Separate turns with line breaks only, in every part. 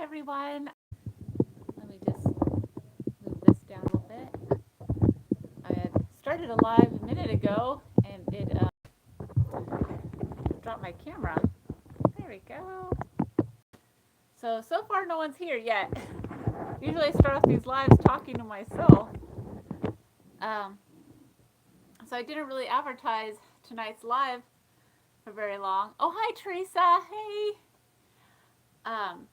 everyone. Let me just move this down a little bit. I had started a live a minute ago and it dropped my camera. There we go. So far no one's here yet. Usually I start off these lives talking to myself. Um, so I didn't really advertise tonight's live for very long. Oh, hi Teresa. Hey. Um,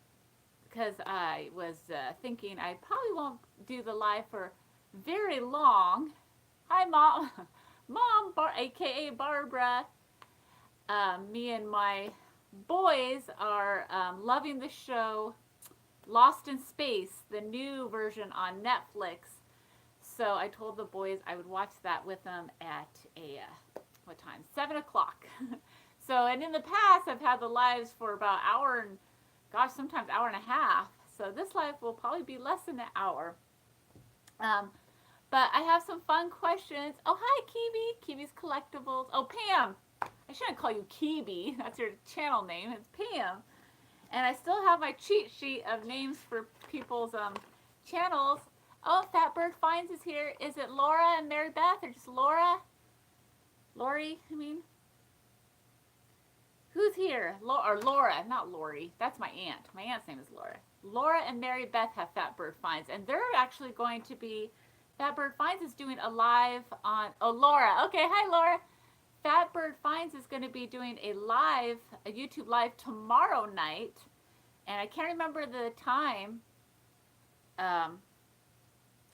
because I was thinking I probably won't do the live for very long. Hi, Mom. AKA Barbara. Me and my boys are loving the show Lost in Space, the new version on Netflix. So I told the boys I would watch that with them at what time? 7 o'clock. So, and in the past, I've had the lives for about an hour and, gosh, sometimes hour and a half. So this live will probably be less than an hour. But I have some fun questions. Oh, hi, Kibi. Kibi's Collectibles. Oh, Pam. I shouldn't call you Kibi. That's your channel name. It's Pam. And I still have my cheat sheet of names for people's channels. Oh, Fatbird Finds is here. Is it Laura and Mary Beth or just Laura? Lori, I mean. Who's here? Laura, not Lori. That's my aunt. My aunt's name is Laura. Laura and Mary Beth have Fatbird Finds. And they're actually going to be, Fatbird Finds is doing a live on, oh, Laura. Okay, hi, Laura. Fatbird Finds is going to be doing a YouTube live tomorrow night. And I can't remember the time.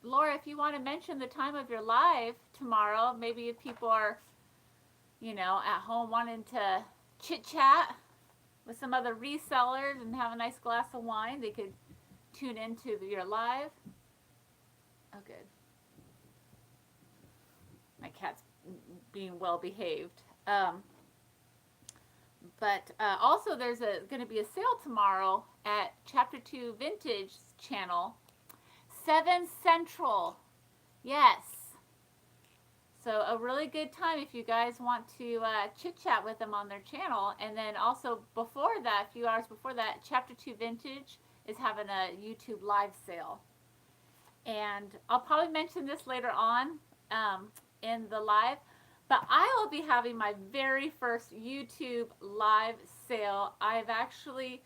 Laura, if you want to mention the time of your live tomorrow, maybe if people are, at home wanting to chit chat with some other resellers and have a nice glass of wine, they could tune into your live. Oh, good. My cat's being well behaved. But also there's going to be a sale tomorrow at Chapter 2 Vintage channel. 7 Central. Yes. So a really good time if you guys want to chit-chat with them on their channel. And then also before that, a few hours before that, Chapter 2 Vintage is having a YouTube live sale. And I'll probably mention this later on in the live. But I will be having my very first YouTube live sale. I've actually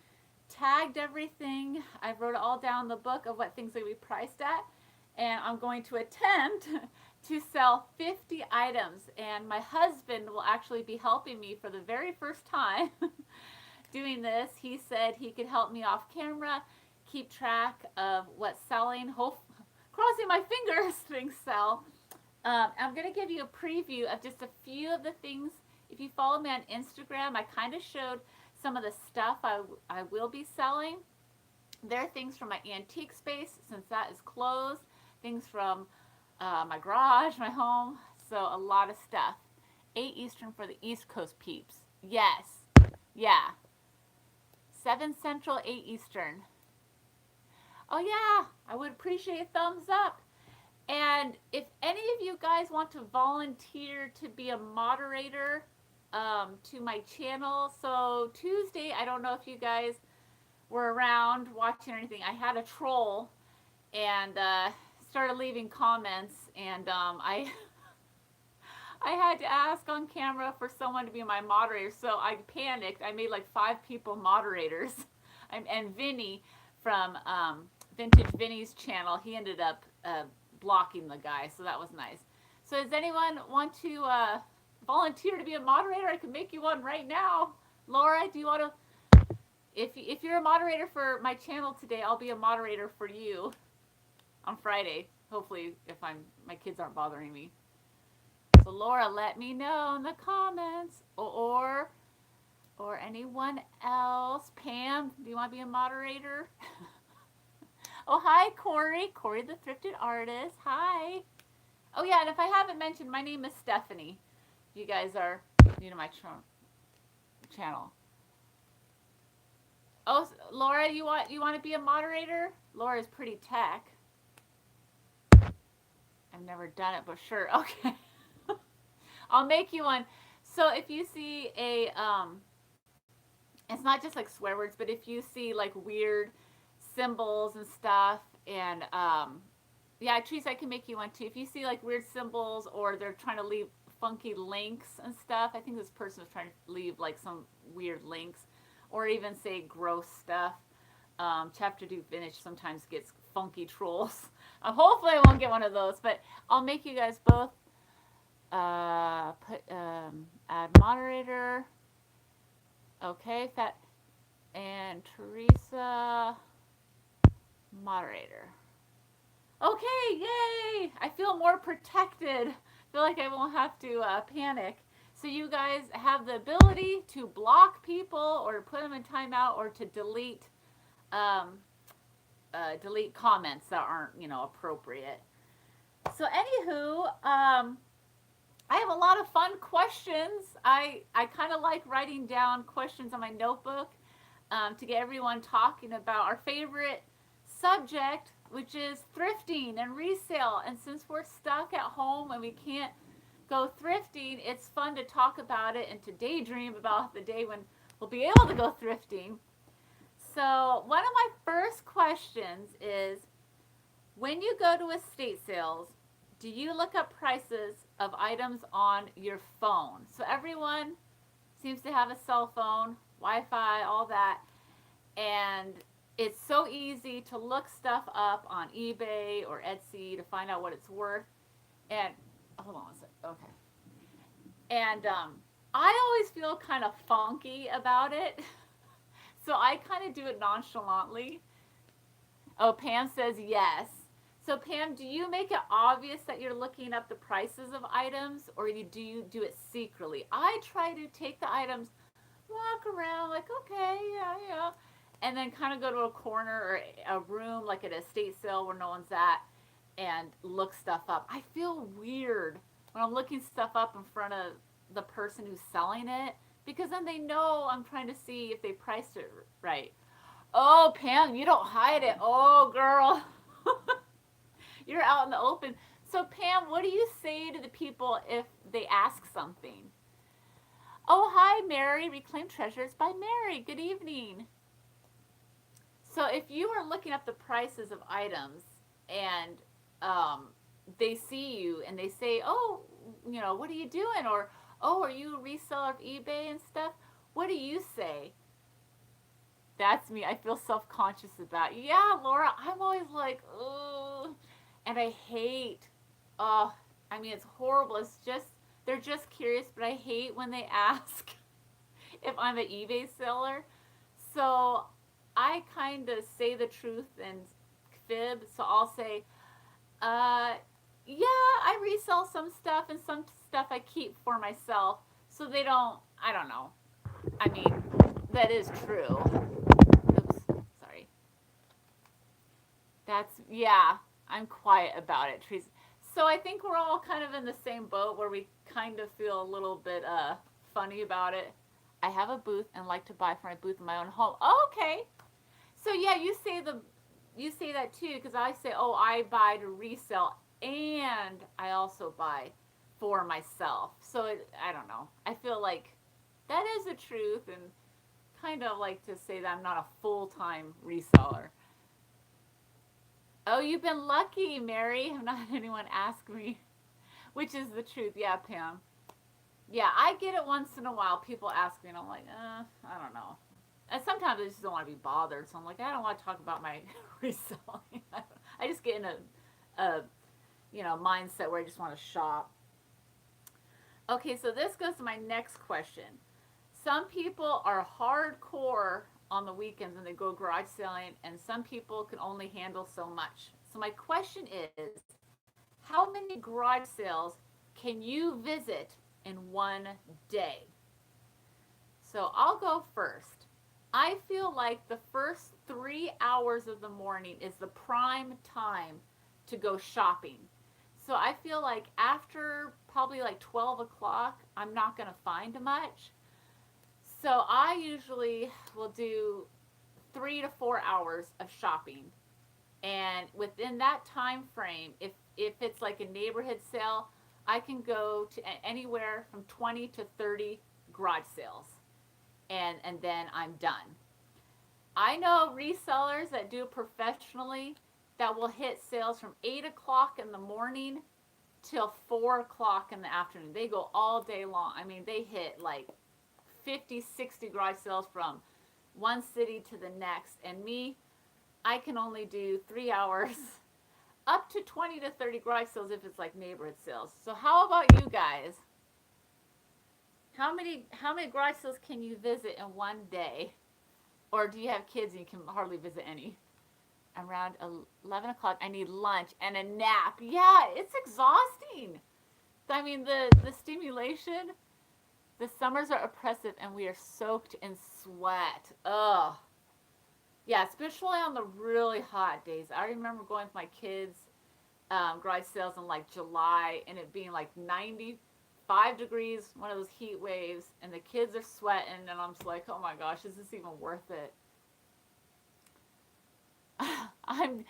tagged everything. I wrote it all down in the book of what things are going to be priced at. And I'm going to attempt to sell 50 items. And my husband will actually be helping me for the very first time doing this. He said he could help me off camera, keep track of what's selling. Crossing my fingers things sell. I'm going to give you a preview of just a few of the things. If you follow me on Instagram, I kind of showed some of the stuff I will be selling. There are things from my antique space, since that is closed. Things from my garage, my home. So a lot of stuff. 8 Eastern for the East Coast peeps. Yes. Yeah. 7 Central, 8 Eastern. Oh yeah, I would appreciate a thumbs up. And if any of you guys want to volunteer to be a moderator to my channel, so Tuesday, I don't know if you guys were around watching or anything. I had a troll and started leaving comments, and I had to ask on camera for someone to be my moderator, so I panicked. I made like 5 people moderators, and Vinny from Vintage Vinny's channel, he ended up blocking the guy, so that was nice. So does anyone want to volunteer to be a moderator? I can make you one right now. Laura, do you want to? If you're a moderator for my channel today, I'll be a moderator for you on Friday. Hopefully, if my kids aren't bothering me. So Laura, let me know in the comments, or anyone else. Pam, do you want to be a moderator? Oh, hi, Corey. Corey, the Thrifted Artist. Hi. Oh, yeah, and if I haven't mentioned, my name is Stephanie. You guys are new to my channel. Oh, Laura, you want to be a moderator? Laura's pretty tech. I've never done it, but sure. Okay. I'll make you one. So if you see a, it's not just like swear words, but if you see like weird symbols and stuff. And yeah, Teresa, I can make you one too. If you see like weird symbols or they're trying to leave funky links and stuff, I think this person was trying to leave like some weird links or even say gross stuff. Chapter 2 Vintage sometimes gets funky trolls. Hopefully I won't get one of those, but I'll make you guys both add moderator. Okay, and Teresa moderator. Okay, yay! I feel more protected. I feel like I won't have to panic. So you guys have the ability to block people or put them in timeout or to delete delete comments that aren't, appropriate. So anywho, I have a lot of fun questions. I kind of like writing down questions on my notebook to get everyone talking about our favorite subject, which is thrifting and resale. And since we're stuck at home and we can't go thrifting, it's fun to talk about it and to daydream about the day when we'll be able to go thrifting. So one of my first questions is, when you go to estate sales, do you look up prices of items on your phone? So everyone seems to have a cell phone, Wi-Fi, all that. And it's so easy to look stuff up on eBay or Etsy to find out what it's worth. And hold on a sec. Okay. And I always feel kind of funky about it. So I kind of do it nonchalantly. Oh, Pam says yes. So Pam, do you make it obvious that you're looking up the prices of items, or do you do it secretly? I try to take the items, walk around like, okay, yeah, and then kind of go to a corner or a room like at a estate sale where no one's at and look stuff up. I feel weird when I'm looking stuff up in front of the person who's selling it, because then they know I'm trying to see if they priced it right. Oh, Pam, you don't hide it. Oh, girl. You're out in the open. So, Pam, what do you say to the people if they ask something? Oh, hi, Mary. Reclaimed Treasures by Mary. Good evening. So, if you are looking up the prices of items and they see you and they say, oh, what are you doing? Or, oh, are you a reseller of eBay and stuff? What do you say? That's me. I feel self-conscious about it. Yeah, Laura, I'm always like, ugh. And I hate, it's horrible. It's just, they're just curious, but I hate when they ask if I'm an eBay seller. So I kind of say the truth and fib. So I'll say, yeah, I resell some stuff and some stuff I keep for myself. So they don't, I don't know. I mean, that is true. Oops, sorry. Yeah, I'm quiet about it, Teresa. So I think we're all kind of in the same boat where we kind of feel a little bit funny about it. I have a booth and like to buy for my booth in my own home. Oh, okay. So yeah, you say that too, because I say, oh, I buy to resell and I also buy for myself. So I don't know. I feel like that is the truth, and kind of like to say that I'm not a full-time reseller. Oh, you've been lucky, Mary. I've not had anyone ask me, which is the truth. Yeah, Pam. Yeah, I get it once in a while. People ask me, and I'm like, I don't know. And sometimes I just don't want to be bothered, so I'm like, I don't want to talk about my reselling. I just get in a mindset where I just want to shop. Okay, so this goes to my next question. Some people are hardcore on the weekends when they go garage selling, and some people can only handle so much. So my question is, how many garage sales can you visit in one day? So I'll go first. I feel like the first 3 hours of the morning is the prime time to go shopping. So I feel like after probably like 12 o'clock, I'm not going to find much. So I usually will do 3 to 4 hours of shopping. And within that time frame, if it's like a neighborhood sale, I can go to anywhere from 20 to 30 garage sales. And then I'm done. I know resellers that do it professionally that will hit sales from 8 o'clock in the morning till 4 o'clock in the afternoon. They go all day long. I mean, they hit like 50, 60 garage sales from one city to the next. And me, I can only do 3 hours, up to 20 to 30 garage sales if it's like neighborhood sales. So how about you guys? How many garage sales can you visit in one day? Or do you have kids and you can hardly visit any? Around 11 o'clock, I need lunch and a nap. Yeah, it's exhausting. I mean, the stimulation, the summers are oppressive and we are soaked in sweat. Ugh. Yeah, especially on the really hot days. I remember going with my kids garage sales in like July and it being like 95 degrees, one of those heat waves, and the kids are sweating, and I'm just like, oh my gosh, is this even worth it? I'm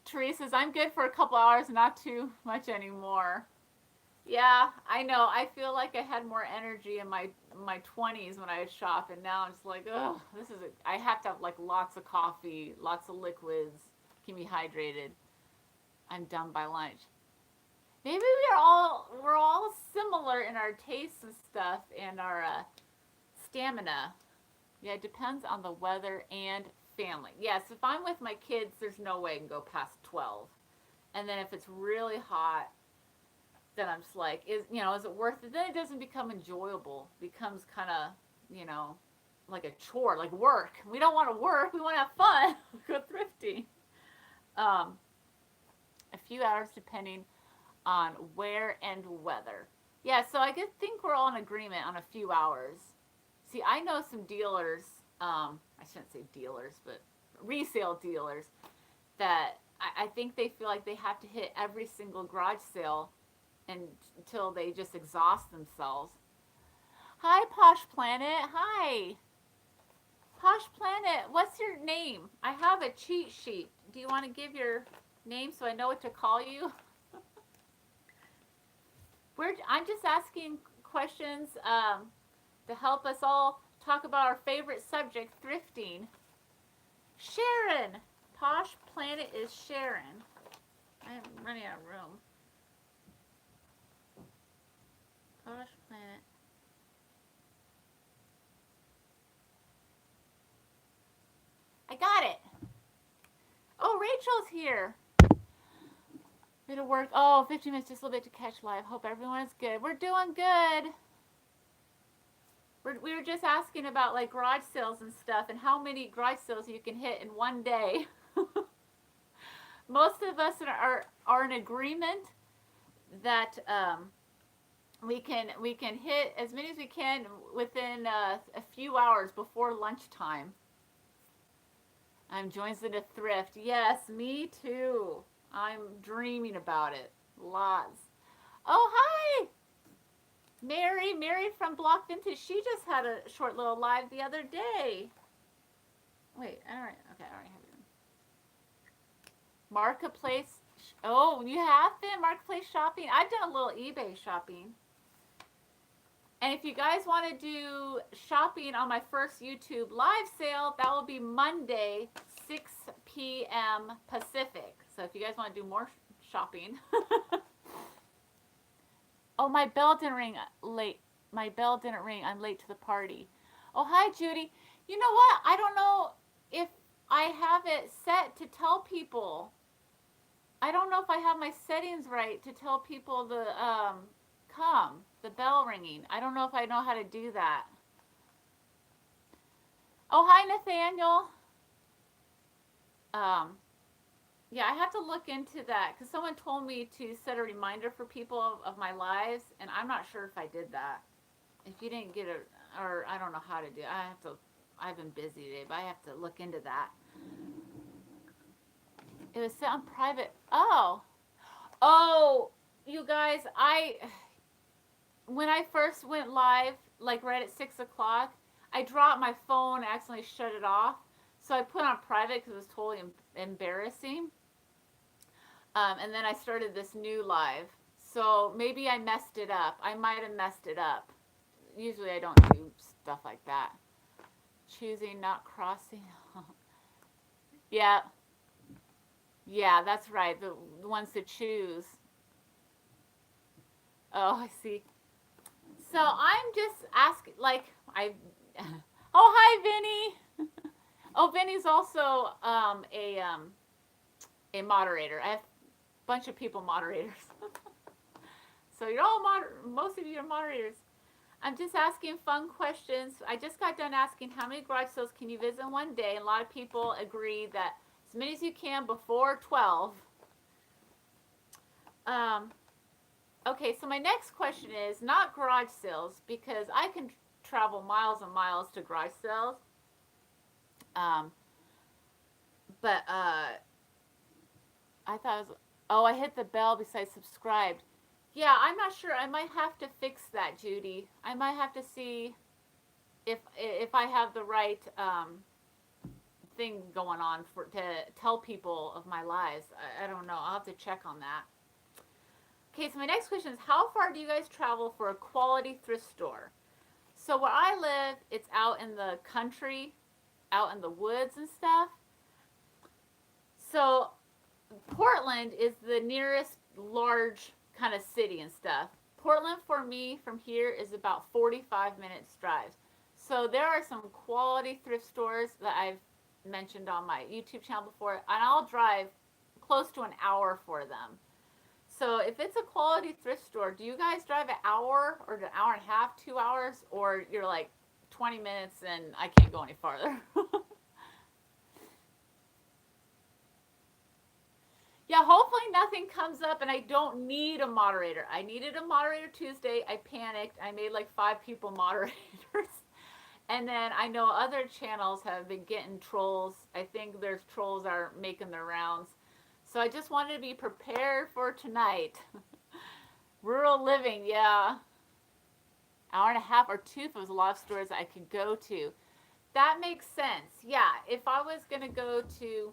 Teresa's. I'm good for a couple hours, not too much anymore. Yeah, I know. I feel like I had more energy in my 20s when I would shop, and now I'm just like, oh, I have to have like lots of coffee, lots of liquids, keep me hydrated. I'm done by lunch. Maybe we're all similar in our tastes and stuff and our stamina. Yeah, it depends on the weather and family. Yes, if I'm with my kids, there's no way I can go past 12. And then if it's really hot, then I'm just like, is it worth it? Then it doesn't become enjoyable. It becomes kind of, you know, like a chore, like work. We don't want to work. We want to have fun. Go thrifting. Um, a few hours depending on where and weather. Yeah, so I think we're all in agreement on a few hours. See, I know some dealers, I shouldn't say dealers, but resale dealers, that I think they feel like they have to hit every single garage sale until they just exhaust themselves. Hi, Posh Planet. Hi. Posh Planet, what's your name? I have a cheat sheet. Do you want to give your name so I know what to call you? I'm just asking questions to help us all talk about our favorite subject, thrifting. Sharon. Posh Planet is Sharon. I'm running out of room. Posh Planet. I got it. Oh, Rachel's here. It'll work. Oh, 15 minutes, just a little bit to catch live. Hope everyone is good. We're doing good. We were just asking about like garage sales and stuff and how many garage sales you can hit in one day. Most of us are in agreement that we can hit as many as we can within a few hours before lunchtime. I'm joining the thrift. Yes, me too. I'm dreaming about it. Lots. Oh, hi! Mary from Block Vintage. She just had a short little live the other day. Wait, all right. Okay, I already have it. Marketplace. Oh, you have been marketplace shopping? I've done a little eBay shopping. And if you guys want to do shopping on my first YouTube live sale, that will be Monday, 6 p.m. Pacific. So if you guys want to do more shopping. Oh, my bell didn't ring late. My bell didn't ring. I'm late to the party. Oh, hi, Judy. You know what? I don't know if I have it set to tell people. I don't know if I have my settings right to tell people to come. The bell ringing. I don't know if I know how to do that. Oh, hi, Nathaniel. Yeah, I have to look into that because someone told me to set a reminder for people of my lives, and I'm not sure if I did that. If you didn't get it, or I don't know how to do it. I've been busy today, but I have to look into that. It was set on private. Oh, you guys, when I first went live, like right at 6 o'clock, I dropped my phone, accidentally shut it off. So I put on private because it was totally embarrassing. And then I started this new live. So maybe I messed it up. I might have messed it up. Usually I don't do stuff like that. choosing, not crossing. Yeah, yeah, that's right. The ones to choose. Oh, I see. So I'm just asking, like, oh, hi, Vinny. Oh, Vinny's also a moderator. I have a bunch of people moderators. So you're all most of you are moderators. I'm just asking fun questions. I just got done asking how many garage sales can you visit in one day, and a lot of people agree that as many as you can before 12. Um, okay, so my next question is not garage sales, because I can travel miles and miles to garage sales. Um, but I thought it was, oh, I hit the bell besides subscribed. Yeah, I'm not sure. I might have to fix that, Judy. I might have to see if I have the right thing going on for to tell people of my lives. I don't know. I'll have to check on that. Okay, so my next question is, how far do you guys travel for a quality thrift store? So where I live, it's out in the country, out in the woods and stuff. So Portland is the nearest large kind of city and stuff. Portland for me from here is about 45 minutes drive. So there are some quality thrift stores that I've mentioned on my YouTube channel before, and I'll drive close to an hour for them. So if it's a quality thrift store, do you guys drive an hour or an hour and a half, 2 hours, or you're like 20 minutes and I can't go any farther? Yeah, hopefully nothing comes up and I don't need a moderator. I needed a moderator Tuesday. I panicked. I made like 5 people moderators. And then I know other channels have been getting trolls. I think there's trolls are making their rounds. So I just wanted to be prepared for tonight. Rural living, yeah. Hour and a half or 2 if it was a lot of stores I could go to. That makes sense. Yeah, if I was going to go to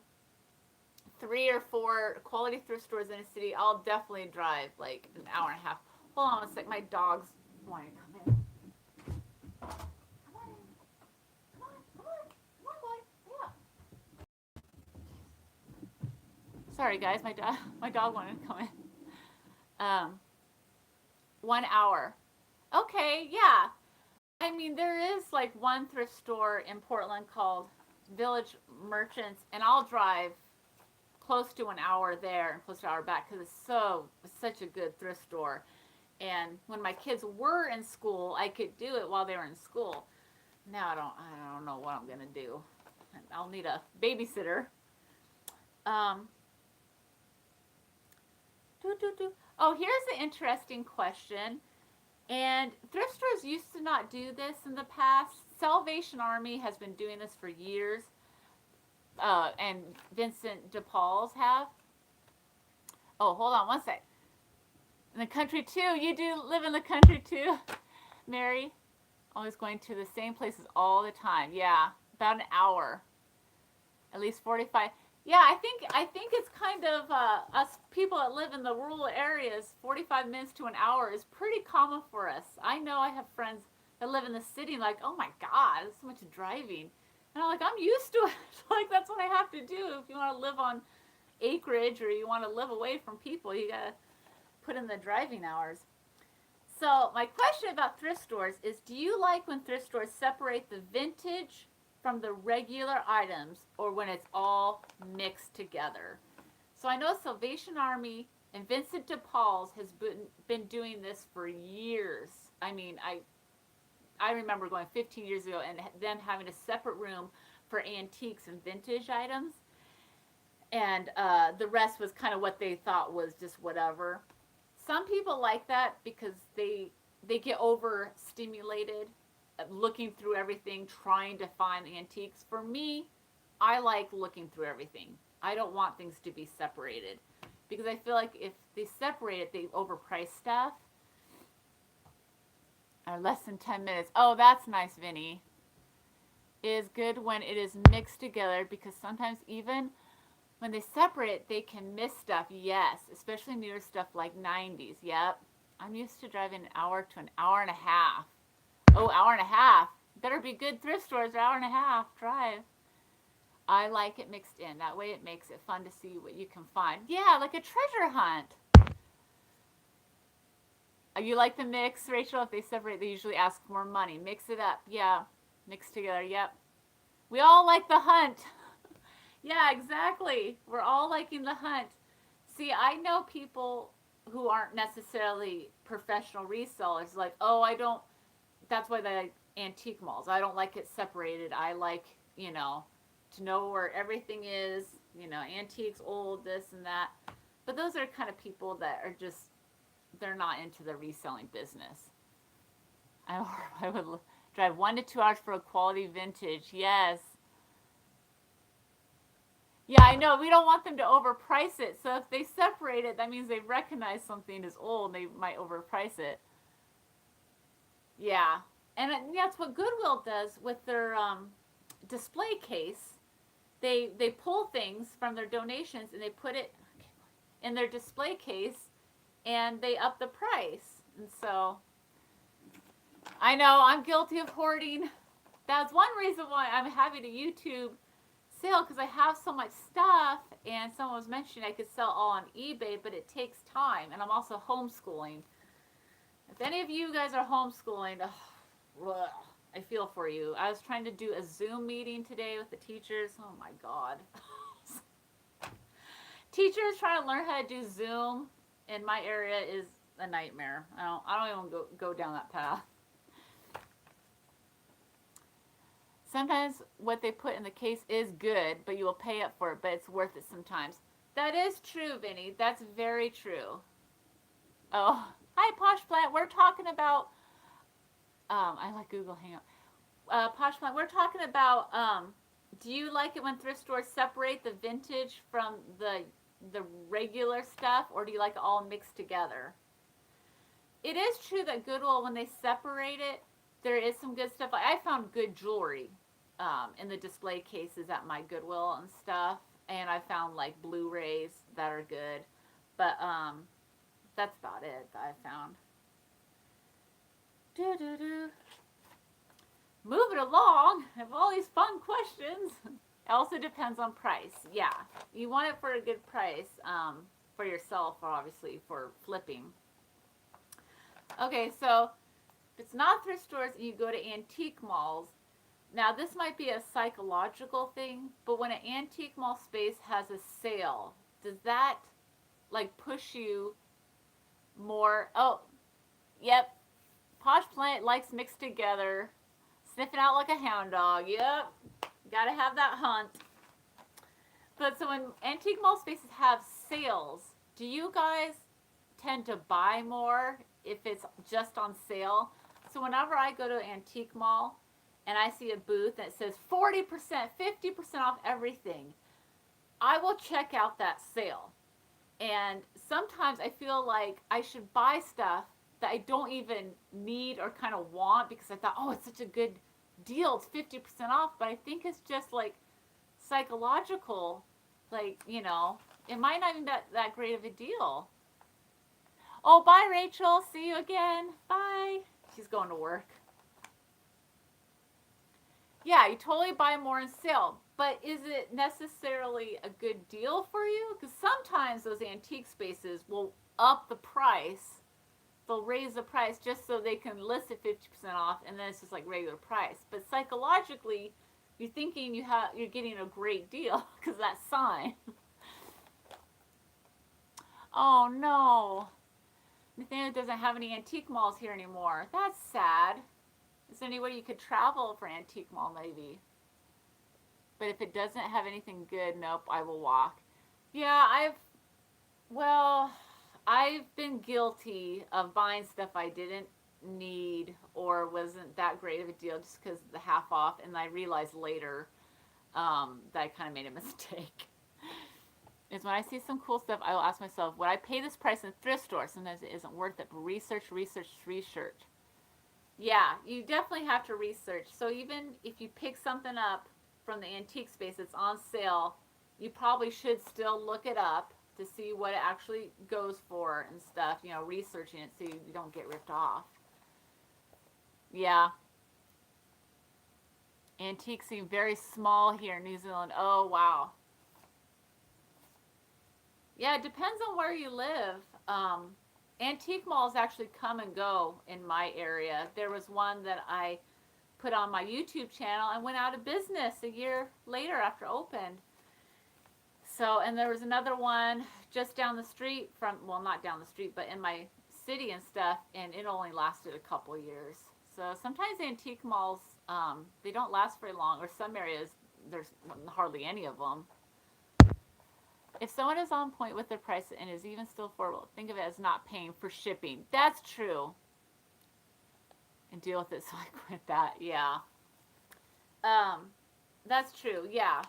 3 or 4 quality thrift stores in a city, I'll definitely drive like an hour and a half. Hold on a sec. My dog's wanting to come in. Come on in. Come on. Come on. Come on, boy. Yeah. Sorry, guys. My dog wanted to come in. 1 hour. Okay. Yeah. I mean, there is like one thrift store in Portland called Village Merchants, and I'll drive close to an hour there and close to an hour back because it's such a good thrift store. And when my kids were in school, I could do it while they were in school. Now I don't know what I'm gonna do. I'll need a babysitter. Um, Oh, here's an interesting question. And thrift stores used to not do this in the past. Salvation Army has been doing this for years. And Vincent DePaul's have. Oh, hold on one sec. In the country too. You do live in the country too, Mary. Always going to the same places all the time. Yeah, about an hour. At least 45. Yeah, I think it's kind of us people that live in the rural areas. 45 minutes to an hour is pretty common for us. I know I have friends that live in the city, like, oh my God, there's so much driving. And I'm like, I'm used to it. Like, that's what I have to do. If you want to live on acreage or you want to live away from people, you got to put in the driving hours. So my question about thrift stores is, do you like when thrift stores separate the vintage from the regular items, or when it's all mixed together? So I know Salvation Army and Vincent DePaul's has been doing this for years. I mean, I remember going 15 years ago and them having a separate room for antiques and vintage items. And the rest was kind of what they thought was just whatever. Some people like that because they get overstimulated looking through everything, trying to find antiques. For me, I like looking through everything. I don't want things to be separated because I feel like if they separate it, they overprice stuff. Or less than 10 minutes. Oh, that's nice, Vinny. It is good when it is mixed together because sometimes even when they separate it, they can miss stuff. Yes, especially newer stuff like 90s. Yep. I'm used to driving an hour to an hour and a half. Oh, hour and a half. Better be good thrift stores, an hour and a half drive. I like it mixed in. That way it makes it fun to see what you can find. Yeah, like a treasure hunt. You like the mix, Rachel? If they separate, they usually ask for more money. Mix it up. Yeah, mix together. Yep. We all like the hunt. Yeah, exactly. We're all liking the hunt. See, I know people who aren't necessarily professional resellers. Like, oh, I don't. That's why they like antique malls. I don't like it separated. I like, to know where everything is. Antiques, old, this and that. But those are kind of people that are just, they're not into the reselling business. I would drive 1 to 2 hours for a quality vintage. Yes. Yeah, I know. We don't want them to overprice it. So if they separate it, that means they recognize something is old. They might overprice it. Yeah. And that's what Goodwill does with their display case. They pull things from their donations and they put it in their display case and they up the price. And so I know I'm guilty of hoarding. That's one reason why I'm happy to YouTube sale, because I have so much stuff, and someone was mentioning I could sell all on eBay, but it takes time, and I'm also homeschooling. If any of you guys are homeschooling, I feel for you. I was trying to do a Zoom meeting today with the teachers. Oh my God. Teachers trying to learn how to do Zoom in my area is a nightmare. I don't even go down that path. Sometimes what they put in the case is good, but you will pay up for it, but it's worth it sometimes. That is true, Vinny. That's very true. Oh, hi, Posh Plant. We're talking about, I like Google Hangout. Posh Plant, we're talking about, do you like it when thrift stores separate the vintage from the regular stuff, or do you like it all mixed together? It is true that Goodwill, when they separate it, there is some good stuff. I found good jewelry in the display cases at my Goodwill and stuff. And I found like Blu-rays that are good. But that's about it that I found. Moving along. I have all these fun questions. It also depends on price. Yeah. You want it for a good price for yourself, or obviously for flipping. Okay, so if it's not thrift stores and you go to antique malls, now this might be a psychological thing, but when an antique mall space has a sale, does that like push you more? Oh, yep. Posh Plant likes mixed together, sniffing out like a hound dog. Yep. Gotta have that hunt. But so when antique mall spaces have sales, do you guys tend to buy more if it's just on sale? So whenever I go to an antique mall and I see a booth that says 40%, 50% off everything, I will check out that sale. And sometimes I feel like I should buy stuff that I don't even need or kind of want, because I thought, oh, it's such a good deal, it's 50% off. But I think it's just like psychological, like, it might not even be that great of a deal. Oh, bye, Rachel. See you again. Bye. She's going to work. Yeah, you totally buy more in sale. But is it necessarily a good deal for you? Because sometimes those antique spaces will up the price. They'll raise the price just so they can list it 50% off, and then it's just like regular price. But psychologically, you're thinking you're getting a great deal because that sign. Oh no. Nathaniel doesn't have any antique malls here anymore. That's sad. Is there any way you could travel for antique mall maybe? But if it doesn't have anything good, nope, I will walk. Yeah, I've been guilty of buying stuff I didn't need or wasn't that great of a deal just because of the half off, and I realized later that I kind of made a mistake. Is when I see some cool stuff, I will ask myself, would I pay this price in a thrift store? Sometimes it isn't worth it, but research. Yeah, you definitely have to research. So even if you pick something up from the antique space that's on sale, you probably should still look it up to see what it actually goes for and stuff, researching it so you don't get ripped off. Yeah. Antiques seem very small here in New Zealand. Oh, wow. Yeah, it depends on where you live. Antique malls actually come and go in my area. There was one that I put on my YouTube channel and went out of business a year later after it opened. So, and there was another one just down the street from, well, not down the street, but in my city and stuff, and it only lasted a couple of years. So sometimes antique malls, they don't last very long, or some areas, there's hardly any of them. If someone is on point with their price and is even still affordable, think of it as not paying for shipping. That's true. And deal with it so I quit that. Yeah. That's true. Yeah.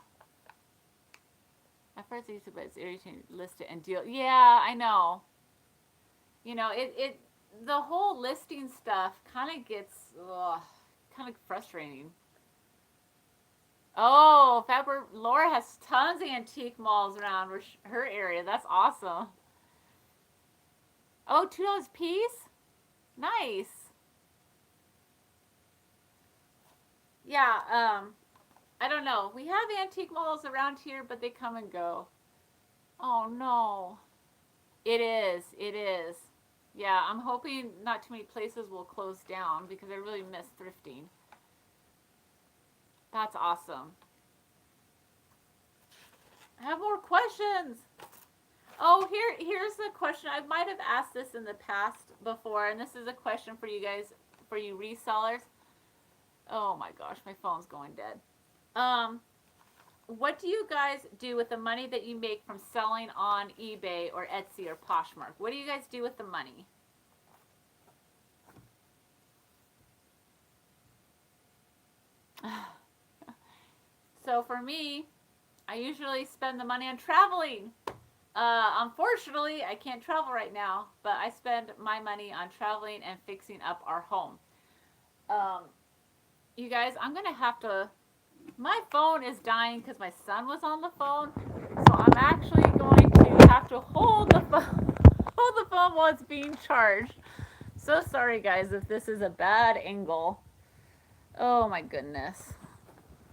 At first, easy, but it's irritating to list it and deal. Yeah, I know. You know, the whole listing stuff kind of gets kind of frustrating. Oh, Laura has tons of antique malls around her area. That's awesome. Oh, $2 a piece? Nice. Yeah, I don't know. We have antique malls around here, but they come and go. Oh no. It is. It is. Yeah, I'm hoping not too many places will close down because I really miss thrifting. That's awesome. I have more questions. Oh, here's the question. I might have asked this in the past before, and this is a question for you guys, for you resellers. Oh my gosh, my phone's going dead. What do you guys do with the money that you make from selling on eBay or Etsy or Poshmark? What do you guys do with the money? So for me, I usually spend the money on traveling. Unfortunately, I can't travel right now, but I spend my money on traveling and fixing up our home. Um, you guys, I'm going to have to, my phone is dying because my son was on the phone, so I'm actually going to have to hold the phone, hold the phone while it's being charged. So sorry guys if this is a bad angle. Oh my goodness.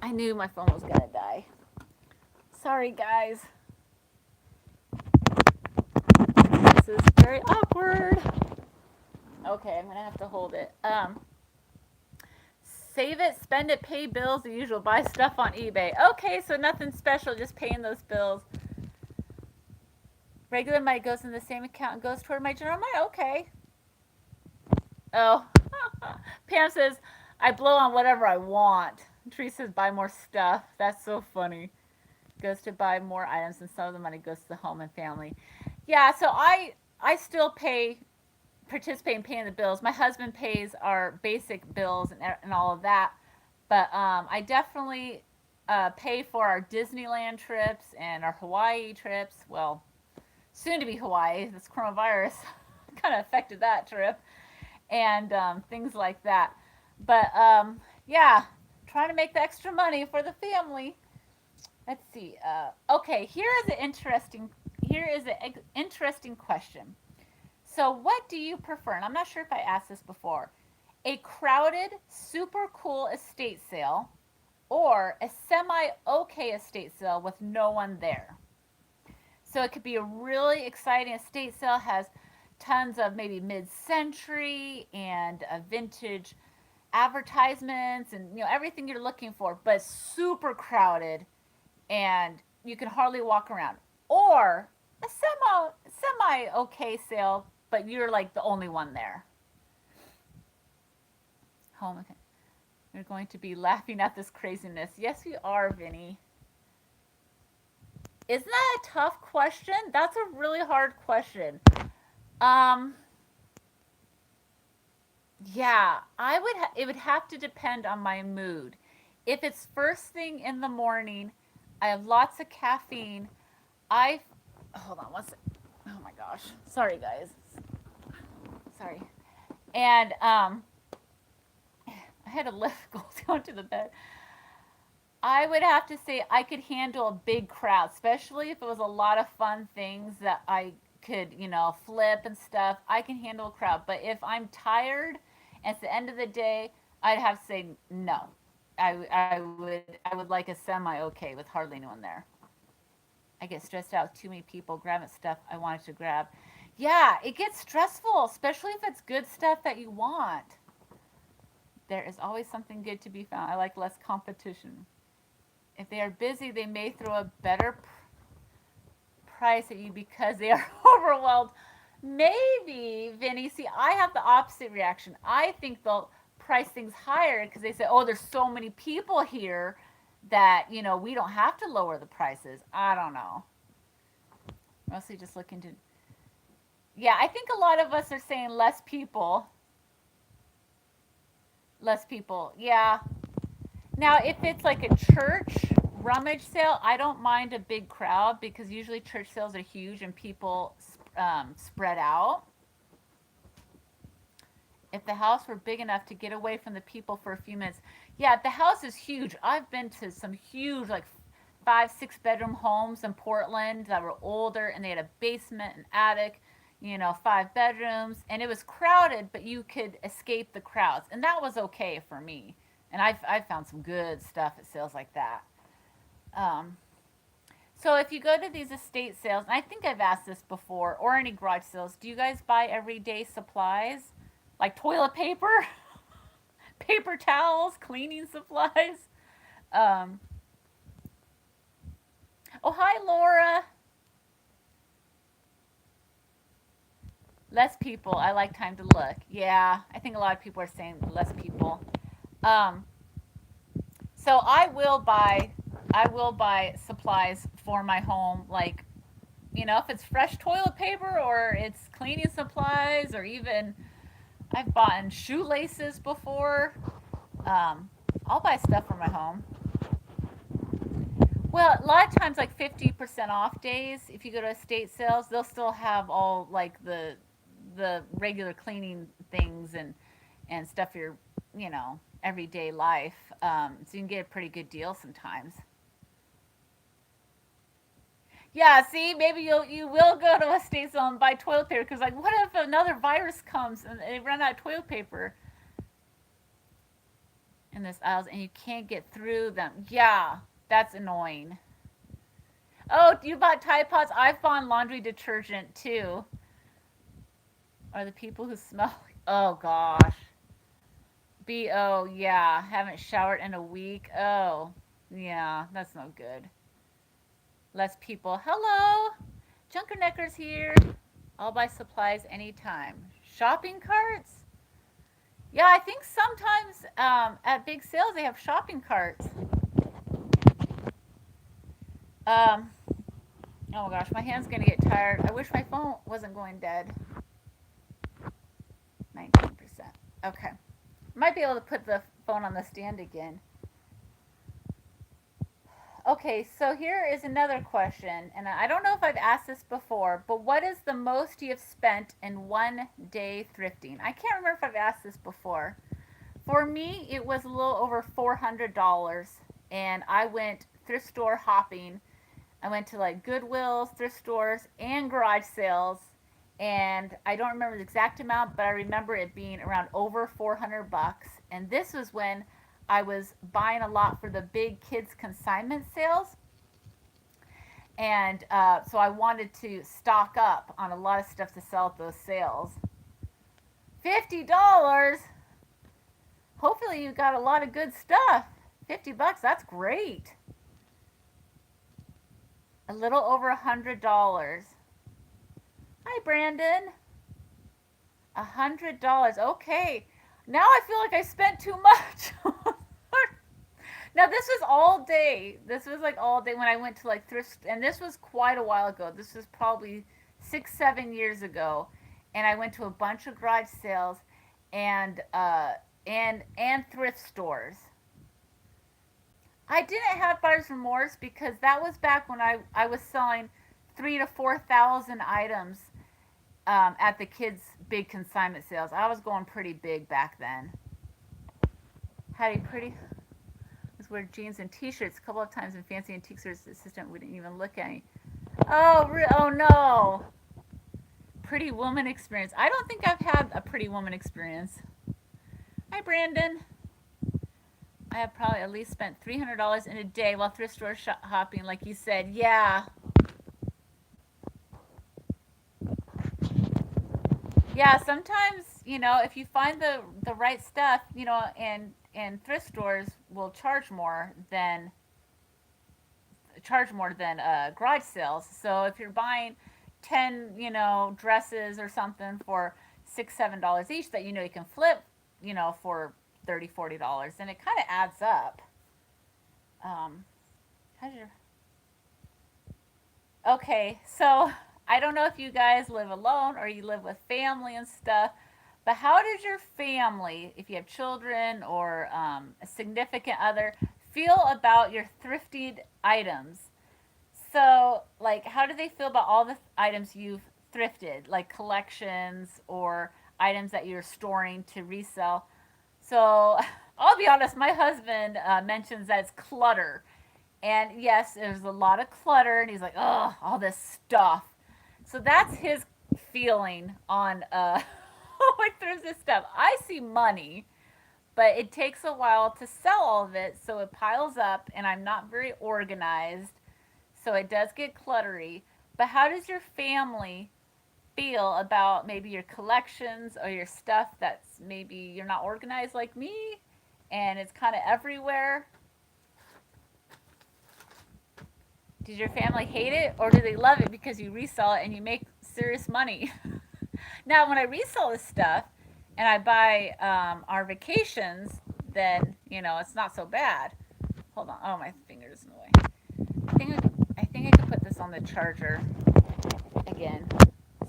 I knew my phone was going to die. Sorry guys. This is very awkward. Okay, I'm going to have to hold it. Save it, spend it, pay bills, the usual. Buy stuff on eBay. Okay, so nothing special, just paying those bills. Regular money goes in the same account and goes toward my general money. Okay. Oh. Pam says, I blow on whatever I want. Teresa says, buy more stuff. That's so funny. Goes to buy more items, and some of the money goes to the home and family. Yeah, so I still participate in paying the bills. My husband pays our basic bills and all of that. But I definitely pay for our Disneyland trips and our Hawaii trips. Well, soon to be Hawaii. This coronavirus kind of affected that trip and things like that. But yeah, trying to make the extra money for the family. Let's see. Okay, here is an interesting question. So, what do you prefer? And I'm not sure if I asked this before. A crowded, super cool estate sale or a semi-okay estate sale with no one there. So it could be a really exciting estate sale, has tons of maybe mid-century and vintage advertisements and everything you're looking for, but super crowded and you can hardly walk around. Or a semi okay sale, but you're like the only one there. Home. You're going to be laughing at this craziness. Yes, we are, Vinny. Isn't that a tough question? That's a really hard question. Yeah, it would have to depend on my mood. If it's first thing in the morning, I have lots of caffeine. I hold on one second. Oh my gosh. Sorry guys. Sorry. And I had to lift going to the bed. I would have to say I could handle a big crowd, especially if it was a lot of fun things that I could, flip and stuff. I can handle a crowd. But if I'm tired and it's the end of the day, I'd have to say no. I would like a semi okay with hardly anyone there. I get stressed out with too many people grabbing stuff I wanted to grab. Yeah, it gets stressful, especially if it's good stuff that you want. There is always something good to be found. I like less competition. If they are busy, they may throw a better price at you because they are overwhelmed. Maybe, Vinny. See, I have the opposite reaction. I think they'll price things higher because they say, oh, there's so many people here that, we don't have to lower the prices. I don't know. Mostly just looking to. Yeah, I think a lot of us are saying less people. Less people. Yeah. Now, if it's like a church rummage sale, I don't mind a big crowd because usually church sales are huge and people spread out. If the house were big enough to get away from the people for a few minutes, yeah, the house is huge. I've been to some huge, like 5, 6 bedroom homes in Portland that were older and they had a basement and attic, 5 bedrooms, and it was crowded, but you could escape the crowds, and that was okay for me. And I've found some good stuff at sales like that. Um, so if you go to these estate sales, and I think I've asked this before, or any garage sales, do you guys buy everyday supplies like toilet paper, paper towels, cleaning supplies? Um, oh, hi, Laura. Less people. I like time to look. Yeah, I think a lot of people are saying less people. Um, so I will buy supplies for my home, like if it's fresh toilet paper or it's cleaning supplies, or even I've bought shoelaces before. Um, I'll buy stuff for my home. Well, a lot of times, like 50% off days, if you go to estate sales, they'll still have all like the regular cleaning things and stuff for your everyday life. So you can get a pretty good deal sometimes. Yeah, see, maybe you will go to a estate sale and buy toilet paper because, like, what if another virus comes and they run out of toilet paper in this aisles and you can't get through them? Yeah, that's annoying. Oh, you bought Tide Pods? I've bought laundry detergent too. Are the people who smell? Oh gosh. BO, yeah. Haven't showered in a week. Oh, yeah. That's no good. Less people. Hello. Junkerneckers here. I'll buy supplies anytime. Shopping carts? Yeah, I think sometimes at big sales they have shopping carts. Um, oh my gosh, my hand's gonna get tired. I wish my phone wasn't going dead. 19%. Okay. Might be able to put the phone on the stand again. Okay, so here is another question, and I don't know if I've asked this before, but what is the most you have spent in one day thrifting? I can't remember if I've asked this before. For me, it was a little over $400, and I went thrift store hopping. I went to like Goodwill, thrift stores, and garage sales, and I don't remember the exact amount, but I remember it being around over 400 bucks. And this was when I was buying a lot for the big kids consignment sales, and so I wanted to stock up on a lot of stuff to sell at those sales. $50. Hopefully you got a lot of good stuff. 50 bucks, that's great. A little over $100. Hi, Brandon. $100. Okay. Now I feel like I spent too much. Now this was all day. This was like all day when I went to like thrift, and this was quite a while ago. This was probably 6, 7 years ago, and I went to a bunch of garage sales, and thrift stores. I didn't have buyer's remorse because that was back when I was selling 3 to 4 thousand items at the kids' big consignment sales. I was going pretty big back then. Hattie Pretty was wear jeans and t-shirts a couple of times in fancy antique stores. Assistant wouldn't even look at me. Oh no. Pretty woman experience. I don't think I've had a pretty woman experience. Hi, Brandon. I have probably at least spent $300 in a day while thrift store hopping, like you said. Yeah. Yeah, sometimes, if you find the right stuff, and thrift stores will charge more than garage sales. So if you're buying 10, dresses or something for $6, $7 each that you can flip, for $30, $40, then it kind of adds up. Um, how's your Okay, so I don't know if you guys live alone or you live with family and stuff, but how does your family, if you have children or a significant other, feel about your thrifted items? So, like, how do they feel about all the items you've thrifted, like collections or items that you're storing to resell? So, I'll be honest, my husband mentions that it's clutter. And yes, there's a lot of clutter, and he's like, oh, all this stuff. So that's his feeling on what there's this stuff. I see money, but it takes a while to sell all of it, so it piles up, and I'm not very organized, so it does get cluttery. But how does your family feel about maybe your collections or your stuff that's maybe you're not organized like me, and it's kind of everywhere? Does your family hate it, or do they love it because you resell it and you make serious money? Now, when I resell this stuff and I buy our vacations, then it's not so bad. Hold on. Oh, my finger's in the way. I think I could put this on the charger again.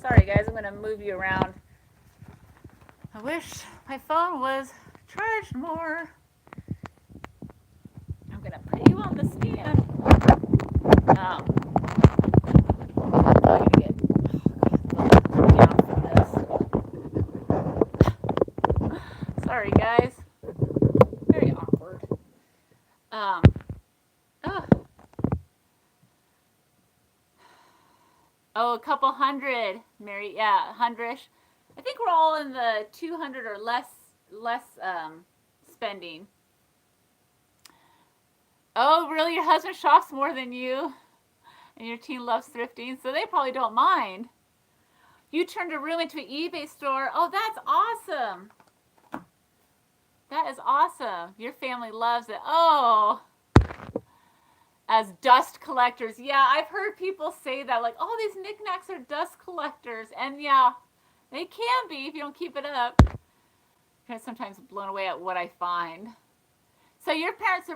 Sorry, guys. I'm gonna move you around. I wish my phone was charged more. I'm gonna put you on the stand. Um, I'm gonna get down from this. Sorry, guys. Very awkward. Um, oh, a couple hundred, Mary. Yeah, 100ish. I think we're all in the 200 or less spending. Oh, really? Your husband shops more than you, and your teen loves thrifting, so they probably don't mind. You turned a room into an eBay store. Oh, that's awesome. That is awesome. Your family loves it. Oh, as dust collectors. Yeah, I've heard people say that, like, oh, these knickknacks are dust collectors. And yeah, they can be if you don't keep it up. I'm sometimes blown away at what I find. So your parents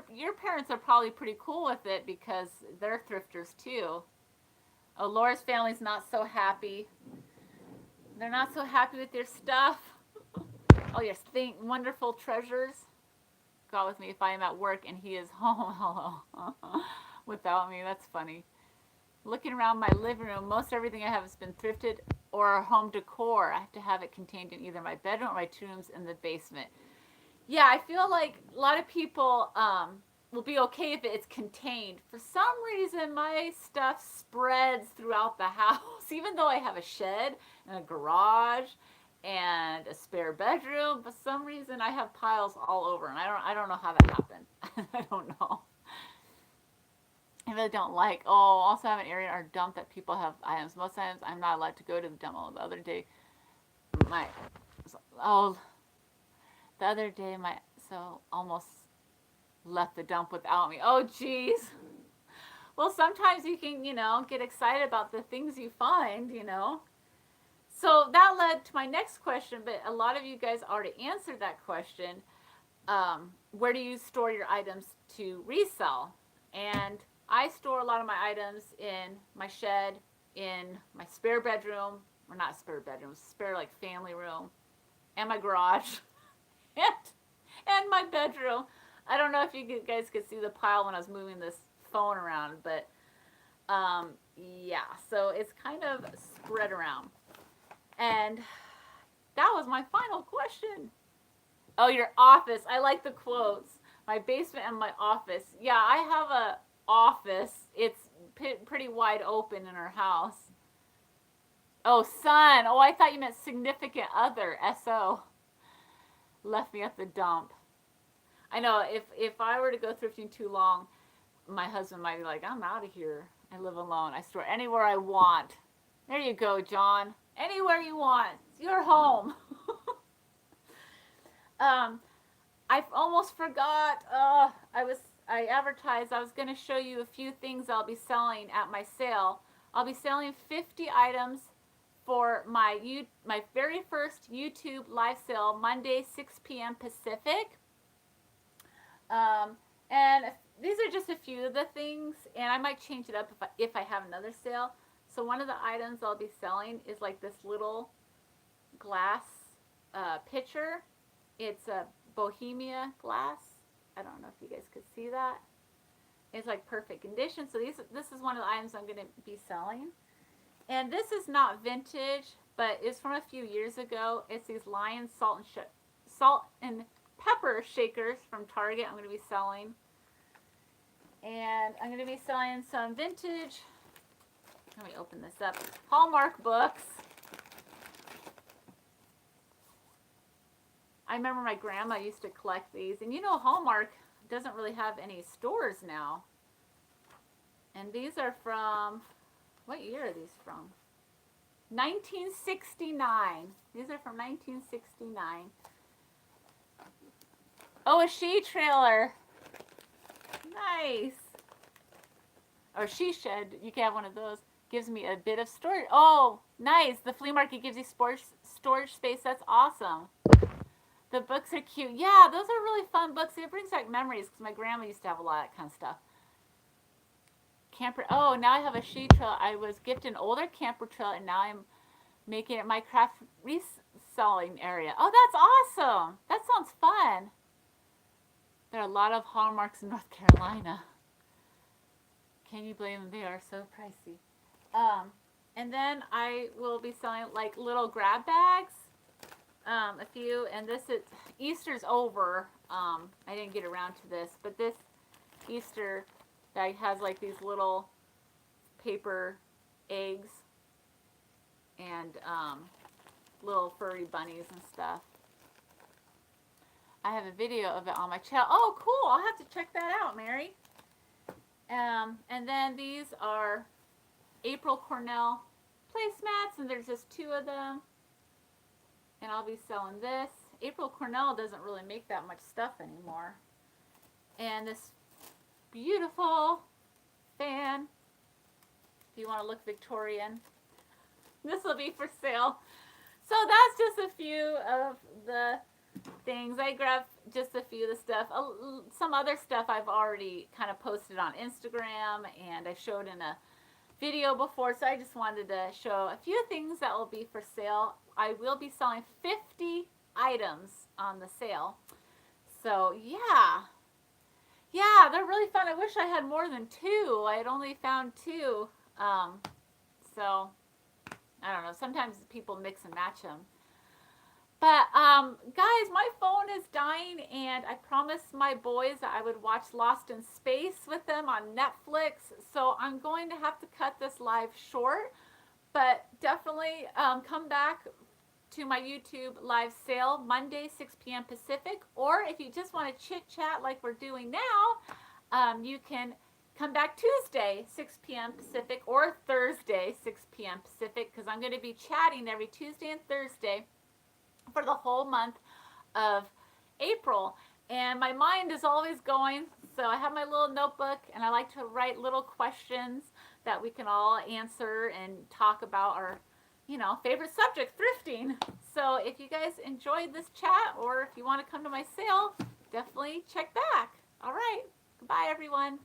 are probably pretty cool with it because they're thrifters too. Oh, Laura's family's not so happy. They're not so happy with your stuff. Oh, yes, wonderful treasures. God with me if I am at work and he is home. Hello. Without me. That's funny. Looking around my living room, most everything I have has been thrifted or home decor. I have to have it contained in either my bedroom or my 2 rooms in the basement. Yeah, I feel like a lot of people will be okay if it's contained. For some reason, my stuff spreads throughout the house, even though I have a shed and a garage and a spare bedroom. For some reason, I have piles all over, and I don't know how that happened. I don't know. I really don't like. Oh, also have an area in our dump that people have items. Most times, I'm not allowed to go to the dump. The other day, my oh, the other day my so almost left the dump without me. Oh, jeez. Well, sometimes you can, get excited about the things you find. So that led to my next question, but a lot of you guys already answered that question. Where do you store your items to resell? And I store a lot of my items in my shed, in my spare bedroom, or not spare bedroom, spare like family room, and my garage, and my bedroom. I don't know if you guys could see the pile when I was moving this phone around, but yeah, so it's kind of spread around. And that was my final question. Oh, your office. I like the quotes. My basement and my office. Yeah, I have a office. It's pretty wide open in our house. Oh, son. Oh, I thought you meant significant other. SO. Left me at the dump. I know if I were to go thrifting too long, my husband might be like, I'm out of here. I live alone. I store anywhere I want. There you go, John. Anywhere you want. It's your home. I almost forgot. I advertised. I was going to show you a few things I'll be selling at my sale. I'll be selling 50 items for my very first YouTube live sale, Monday, 6 p.m. Pacific. And these are just a few of the things, and I might change it up if I have another sale. So one of the items I'll be selling is like this little glass pitcher. It's a Bohemia glass. I don't know if you guys could see that. It's like perfect condition. So this is one of the items I'm going to be selling. And this is not vintage, but it's from a few years ago. It's these Lion salt and pepper shakers from Target I'm going to be selling. And I'm going to be selling some vintage, let me open this up, Hallmark books. I remember my grandma used to collect these. And you know, Hallmark doesn't really have any stores now. And these are from, what year are these from? 1969. These are from 1969. Oh, a she trailer. Nice. Or she shed. You can have one of those. Gives me a bit of storage. Oh, nice. The flea market gives you storage space. That's awesome. The books are cute. Yeah, those are really fun books. It brings back memories because my grandma used to have a lot of that kind of stuff. Camper. Oh, now I have a she trail. I was gifted an older camper trail, and now I'm making it my craft reselling area. Oh, that's awesome. That sounds fun. There are a lot of Hallmarks in North Carolina. Can you blame them? They are so pricey. And then I will be selling like little grab bags. A few, and this is Easter's over. I didn't get around to this, but this Easter bag has like these little paper eggs and little furry bunnies and stuff. I have a video of it on my channel. Oh, cool! I'll have to check that out, Mary. And then these are April Cornell placemats, and there's just 2 of them. And I'll be selling this. April Cornell doesn't really make that much stuff anymore. And this beautiful fan, if you want to look Victorian, this will be for sale. So that's just a few of the things. I grabbed just a few of the stuff. Some other stuff I've already kind of posted on Instagram, and I showed in a video before, so I just wanted to show a few things that will be for sale. I will be selling 50 items on the sale. So yeah, they're really fun. I wish I had more than 2. I had only found 2. So I don't know. Sometimes people mix and match them. But guys, my phone is dying, and I promised my boys that I would watch Lost in Space with them on Netflix. So I'm going to have to cut this live short, but definitely come back to my YouTube live sale Monday, 6 p.m. Pacific. Or if you just want to chit chat like we're doing now, you can come back Tuesday, 6 p.m. Pacific, or Thursday, 6 p.m. Pacific, because I'm going to be chatting every Tuesday and Thursday for the whole month of April. And my mind is always going, so I have my little notebook, and I like to write little questions that we can all answer and talk about our, favorite subject, thrifting. So if you guys enjoyed this chat, or if you want to come to my sale, definitely check back. All right. Goodbye, everyone.